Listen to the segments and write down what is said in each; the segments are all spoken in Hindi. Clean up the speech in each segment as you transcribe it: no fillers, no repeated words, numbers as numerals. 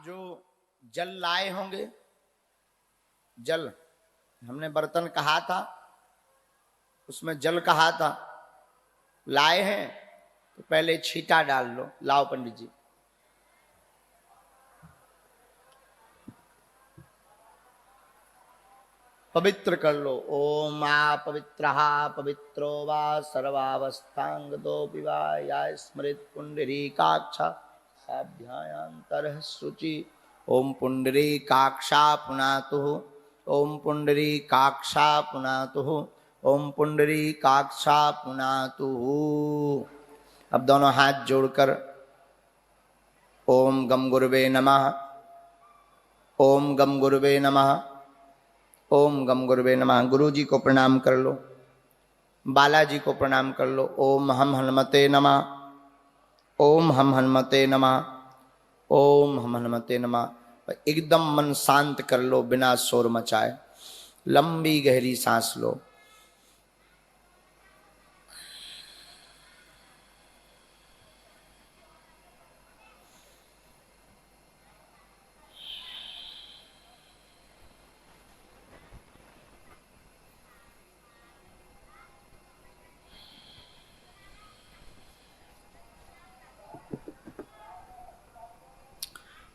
जो जल लाए होंगे, जल हमने बर्तन कहा था, उसमें जल कहा था, लाए हैं तो पहले छींटा डाल लो। लाओ पंडित जी। पवित्र कर लो। ओम आ पवित्र पवित्रो वा सर्वावस्थांगतो पिवा या स्मृत पुंडरीकाक्ष साभ्यायांतर शुचि। ओम पुंडरीकाक्षा पुनातु। ओम पुंडरीकाक्षा पुनातु। ओम पुंडरीकाक्षा पुनातु। अब दोनों हाथ जोड़कर ओम गम गुरुवे नमः, ओम गम गुरुवे नमः, ओम गम गुरुवे नमः। गुरु जी को प्रणाम कर लो, बालाजी को प्रणाम कर लो। ओम हम हनुमते नमः, ओम हम हनुमते नमः, ओम हम हनुमते नमः। एकदम मन शांत कर लो बिना शोर मचाए। लंबी गहरी सांस लो।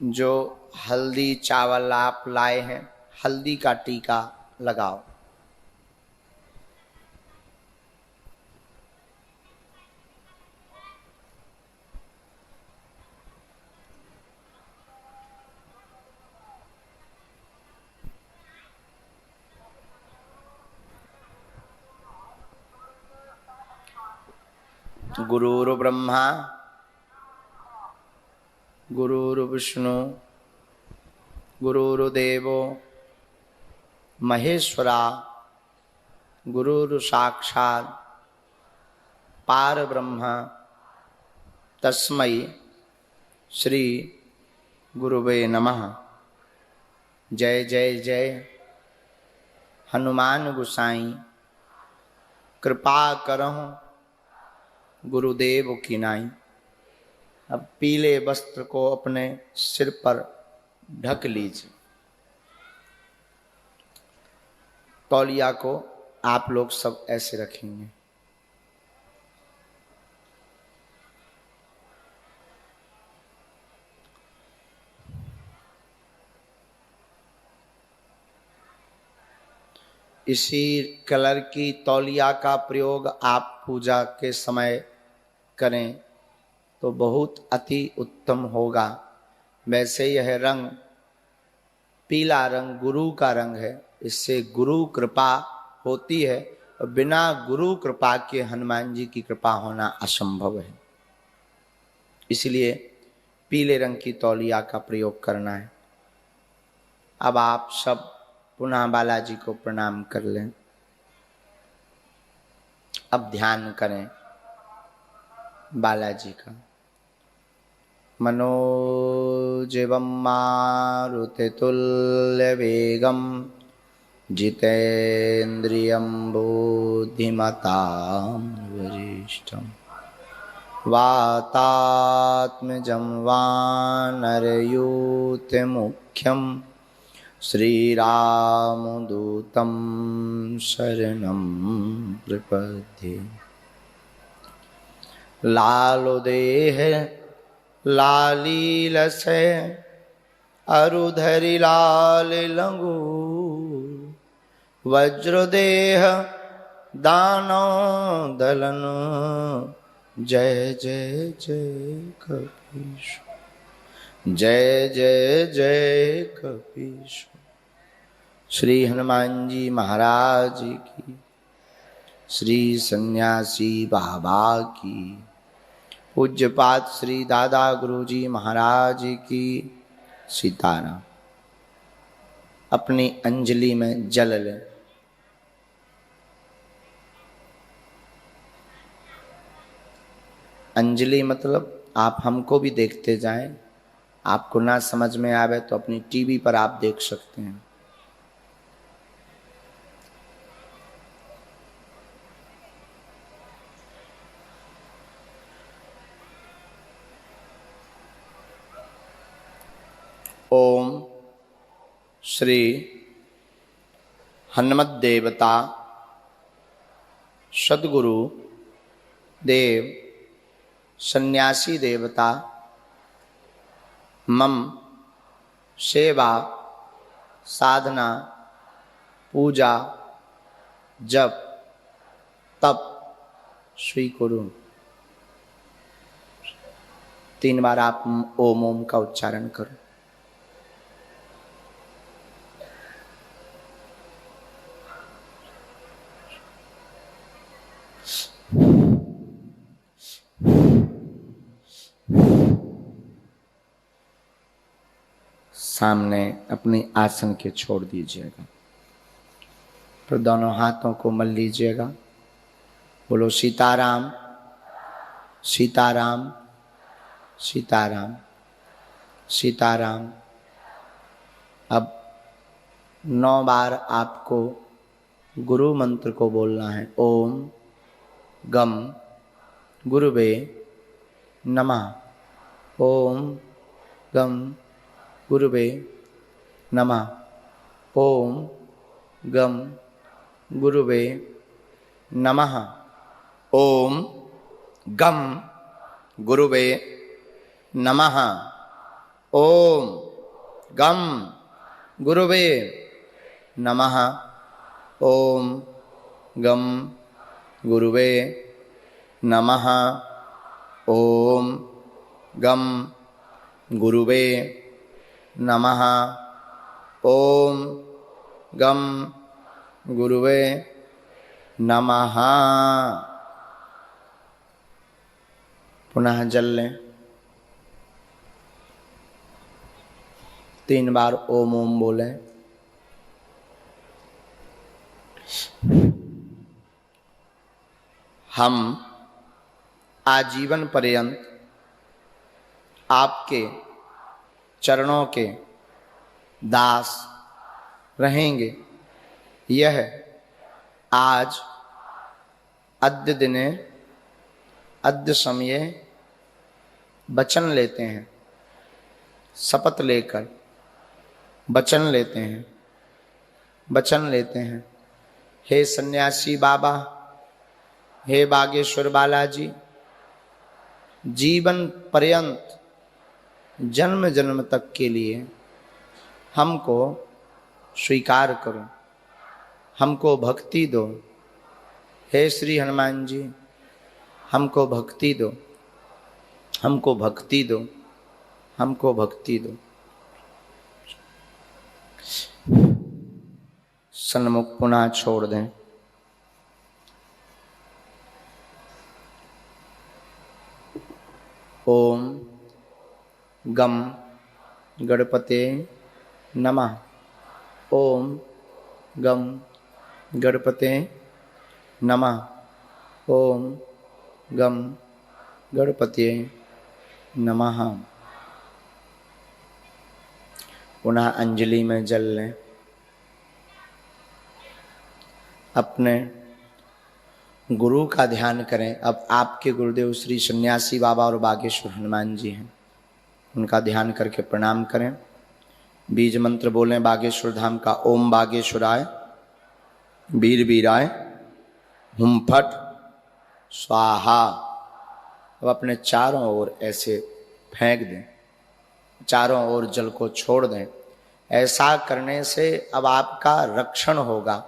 जो हल्दी चावल आप लाए हैं, हल्दी का टीका लगाओ। गुरुर् ब्रह्मा गुरुर्विष्णु गुरुर्देवो महेश्वरा गुरुर् साक्षात् पारब्रह्म तस्मै श्री गुरुवे नमः। जय जय जय हनुमान गोसाई, कृपा करहु गुरुदेव की नाई। अब पीले वस्त्र को अपने सिर पर ढक लीजिए। तौलिया को आप लोग सब ऐसे रखेंगे। इसी कलर की तौलिया का प्रयोग आप पूजा के समय करें तो बहुत अति उत्तम होगा। वैसे यह रंग, पीला रंग गुरु का रंग है, इससे गुरु कृपा होती है और बिना गुरु कृपा के हनुमान जी की कृपा होना असंभव है। इसलिए पीले रंग की तौलिया का प्रयोग करना है। अब आप सब पुनः बालाजी को प्रणाम कर लें। अब ध्यान करें बालाजी का। मनोजवं मारुततुल्यवेगं जितेन्द्रियं बुद्धिमतां वरिष्ठं वातात्मजं वानरयूथमुख्यं श्रीरामदूतं शरणं प्रपद्ये। लालो देह लाली लसै अरुधरि लाल लंगूर। वज्रदेह दानव दलन जय जय जय कपीश, जय जय जय कपीश। श्री हनुमान जी महाराज की, श्री सन्यासी बाबा की, पूज्यपाद श्री दादा गुरुजी महाराज की सीताराम। अपनी अंजलि में जल लें। अंजलि मतलब आप हमको भी देखते जाएं। आपको ना समझ में आवे तो अपनी टीवी पर आप देख सकते हैं। श्री हनुमत देवता सद्गुरु देव सन्यासी देवता मम सेवा साधना पूजा जप तप स्वीकुरु। 3 बार आप ओम ओम का उच्चारण करो। सामने अपने आसन के छोड़ दीजिएगा, फिर दोनों हाथों को मल लीजिएगा। बोलो सीताराम सीताराम सीताराम सीताराम। अब 9 बार आपको गुरु मंत्र को बोलना है। ओम गम गुरुवे नमः। ओम गम गुरुवे नमः। ओम गम गुरुवे नमः। ओम गम गुरुवे नमः। ओम गम गुरुवे नमः। ओम गम गुरुवे नमः। ओम गम गुरुवे नमः। ओम गम गुरुवे नमः। पुनः जल लें। 3 बार ओम ओम बोलें। हम आजीवन पर्यंत आपके चरणों के दास रहेंगे। यह आज अद्य दिने अद्य समये वचन लेते हैं, शपथ लेकर वचन लेते हैं, वचन लेते हैं। हे सन्यासी बाबा, हे बागेश्वर बालाजी, जीवन पर्यंत जन्म जन्म तक के लिए हमको स्वीकार करो, हमको भक्ति दो। हे श्री हनुमान जी, हमको भक्ति दो, हमको भक्ति दो, हमको भक्ति दो। सन्मुख पुनः छोड़ दें। ओम गम गणपते नमः। ओम गम गणपते नमः। ओम गम गणपते नमः। पुनः अंजलि में जल लें। अपने गुरु का ध्यान करें। अब आपके गुरुदेव श्री सन्यासी बाबा और बागेश्वर हनुमान जी हैं, उनका ध्यान करके प्रणाम करें। बीज मंत्र बोलें बागेश्वर धाम का। ओम बागेश्वराय वीर वीराय हुम फट स्वाहा। अब अपने चारों ओर ऐसे फेंक दें, चारों ओर जल को छोड़ दें। ऐसा करने से अब आपका रक्षण होगा,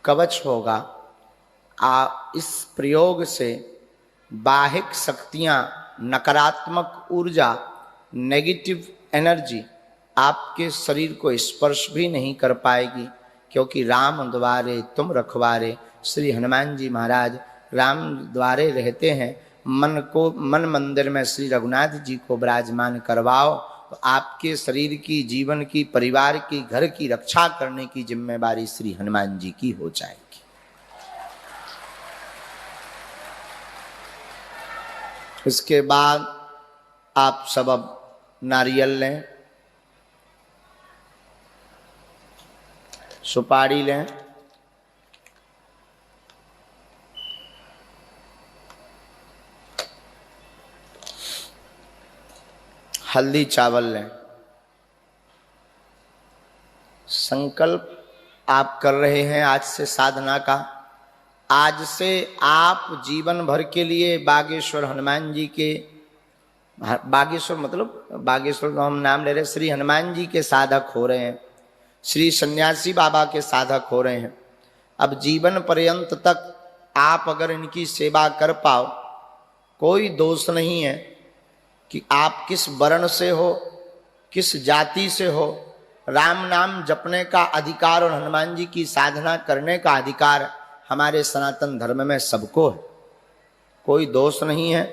कवच होगा। इस प्रयोग से बाहिक शक्तियां, नकारात्मक ऊर्जा, नेगेटिव एनर्जी आपके शरीर को स्पर्श भी नहीं कर पाएगी, क्योंकि राम द्वारे तुम रखवारे। श्री हनुमान जी महाराज राम द्वारे रहते हैं। मन मंदिर में श्री रघुनाथ जी को विराजमान करवाओ, तो आपके शरीर की, जीवन की, परिवार की, घर की रक्षा करने की जिम्मेदारी श्री हनुमान जी की हो जाएगी। इसके बाद आप सब अब नारियल लें, सुपारी लें, हल्दी चावल लें, संकल्प आप कर रहे हैं आज से साधना का। आज से आप जीवन भर के लिए बागेश्वर हनुमान जी के, बागेश्वर मतलब बागेश्वर तो हम नाम ले रहे, श्री हनुमान जी के साधक हो रहे हैं, श्री सन्यासी बाबा के साधक हो रहे हैं। अब जीवन पर्यंत तक आप अगर इनकी सेवा कर पाओ, कोई दोष नहीं है कि आप किस वर्ण से हो, किस जाति से हो, राम नाम जपने का अधिकार और हनुमान जी की साधना करने का अधिकार हमारे सनातन धर्म में सबको है, कोई दोष नहीं है।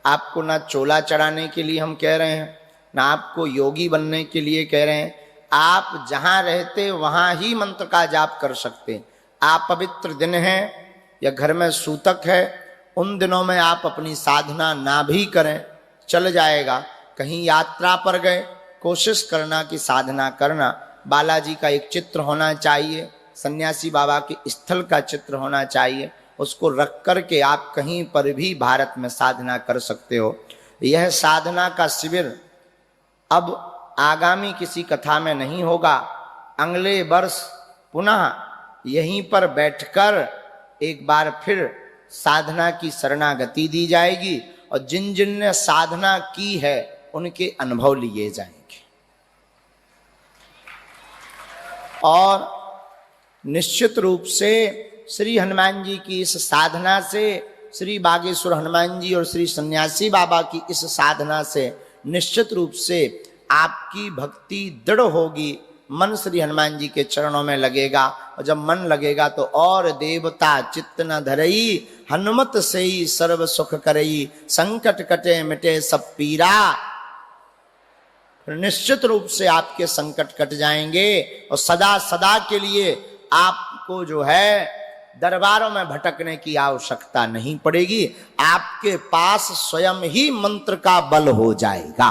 आपको ना चोला चढ़ाने के लिए हम कह रहे हैं, ना आपको योगी बनने के लिए कह रहे हैं। आप जहां रहते वहां ही मंत्र का जाप कर सकते हैं। आप पवित्र दिन है या घर में सूतक है, उन दिनों में आप अपनी साधना ना भी करें चल जाएगा। कहीं यात्रा पर गए, कोशिश करना कि साधना करना। बालाजी का एक चित्र होना चाहिए, सन्यासी बाबा के स्थल का चित्र होना चाहिए, उसको रख कर के आप कहीं पर भी भारत में साधना कर सकते हो। यह साधना का शिविर अब आगामी किसी कथा में नहीं होगा, अगले वर्ष पुनः यहीं पर बैठकर एक बार फिर साधना की शरणागति दी जाएगी और जिन जिन ने साधना की है उनके अनुभव लिए जाएंगे। और निश्चित रूप से श्री हनुमान जी की इस साधना से, श्री बागेश्वर हनुमान जी और श्री सन्यासी बाबा की इस साधना से निश्चित रूप से आपकी भक्ति दृढ़ होगी। मन श्री हनुमान जी के चरणों में लगेगा और जब मन लगेगा तो और देवता चित्त न धरई, हनुमत से ही सर्व सुख करई, संकट कटे मिटे सब पीरा। निश्चित रूप से आपके संकट कट जाएंगे और सदा सदा के लिए आपको जो है दरबारों में भटकने की आवश्यकता नहीं पड़ेगी। आपके पास स्वयं ही मंत्र का बल हो जाएगा।